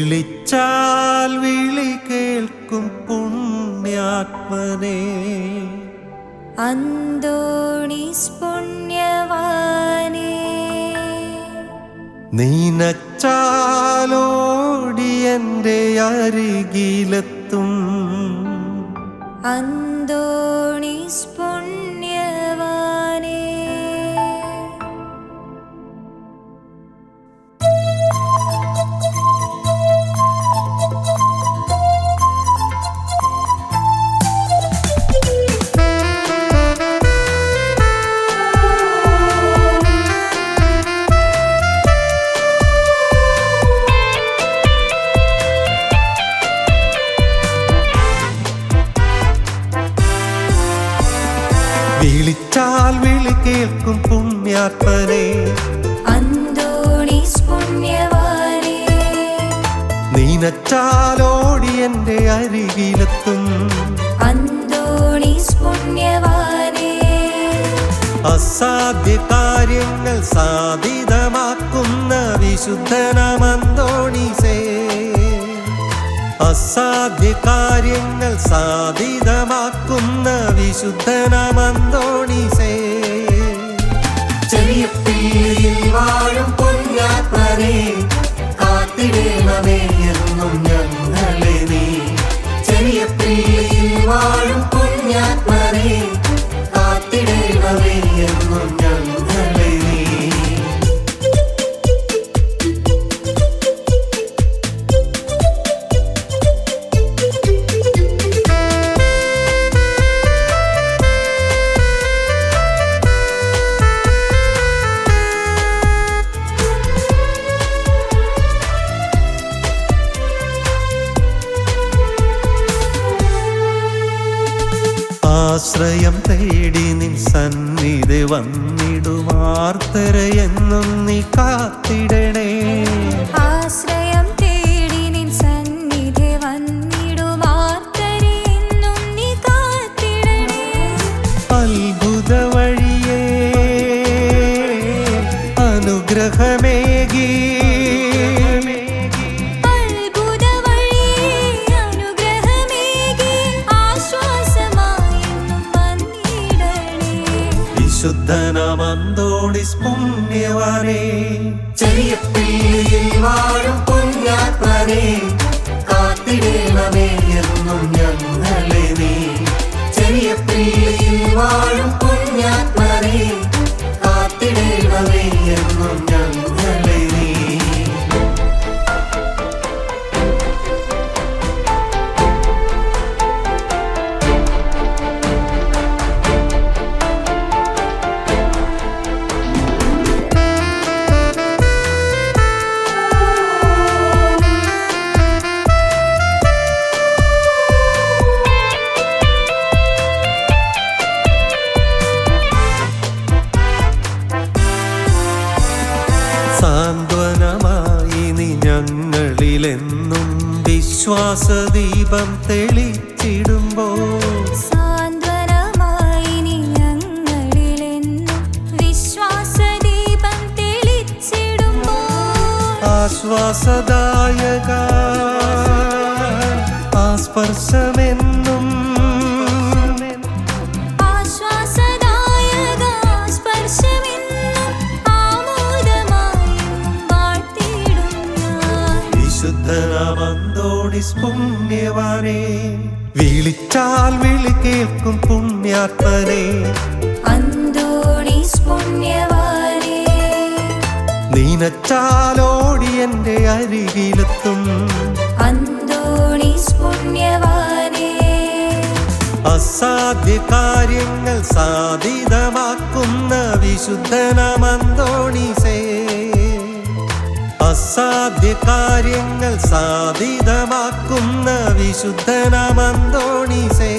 വിളിച്ചാൽ വിളി കേൾക്കും പുണ്യാത്മനേ, അന്തോണീസ് പുണ്യവാനേ, നീനച്ചാലോടി എൻ്റെ അരികിലെത്തും അന്തോണീസ് പുണ്യവാനേ. വിളിച്ചാൽ വിളി കേൾക്കും പുണ്യാത്മനേ, അന്തോണീസ് പുണ്യവാനേ, നീനച്ചാലോടി എൻ്റെ അരികിലെത്തും അന്തോണീസ് പുണ്യവാനേ. അസാധ്യ കാര്യങ്ങൾ സാധിതമാക്കുന്ന വിശുദ്ധനാം അന്തോണീസേ, അസാധ്യ കാര്യങ്ങൾ സാധിതമാക്കുന്ന വിശുദ്ധനാം അന്തോണീസേ. ചെറിയ പീലിൽ വാഴും പുണ്യാത്മനേ, കാത്തിടേണമേ എന്നും ഞങ്ങളെ നീ. ചെറിയ പീലിൽ വാഴും പുണ്യാത്മനേ, കാത്തിടേണമേ എന്നും ഞങ്ങളെ നീ. ആശ്രയം തേടി നിൻ സന്നിധി വന്നിടുമാർത്തരയെന്നും നീ കാത്തിടണേ. ആശ്രയം തേടി നിൻ സന്നിധി വന്നിടുമാർത്തരയെന്നും നീ കാത്തിടണേ. അത്ഭുത വഴിയേ അനുഗ്രഹമേകി, വിശുദ്ധനാം അന്തോണീസ് പുണ്യവാനേ, ചെറിയ പീലിൽ വാഴും പുണ്യാത്മനേ, കാത്തിടേണമേ എന്നും ഞങ്ങളെ നീ. ചെറിയ പീലിൽ വാഴും പുണ്യാത്മനേ, കാത്തിടേണമേ എന്നും ഞങ്ങളെ നീ. സാന്ത്വനമായി നീ ഞങ്ങളിലെന്നും വിശ്വാസദീപം തെളിച്ചിടുമ്പോൾ, സാന്ത്വനമായി നീ ഞങ്ങളിലെന്നും വിശ്വാസദീപം തെളിച്ചിടുമ്പോൾ, ആശ്വാസദായക ആസ്പർശമെന്നും വിശുദ്ധനാം അന്തോണീസ് പുണ്യവാനേ, വിളിച്ചാൽ വിളി കേൾക്കും പുണ്യാത്മനേ, അന്തോണീസ് പുണ്യവാനേ, നീനച്ചാലോടി എൻ്റെ അരികിലെത്തും അന്തോണീസ് പുണ്യവാനേ. അസാധ്യ കാര്യങ്ങൾ സാധിതമാക്കുന്ന വിശുദ്ധനാം അന്തോണീസേ, അസാധ്യ കാര്യങ്ങൾ സാധിതമാക്കുന്ന വിശുദ്ധനാം അന്തോണീസേ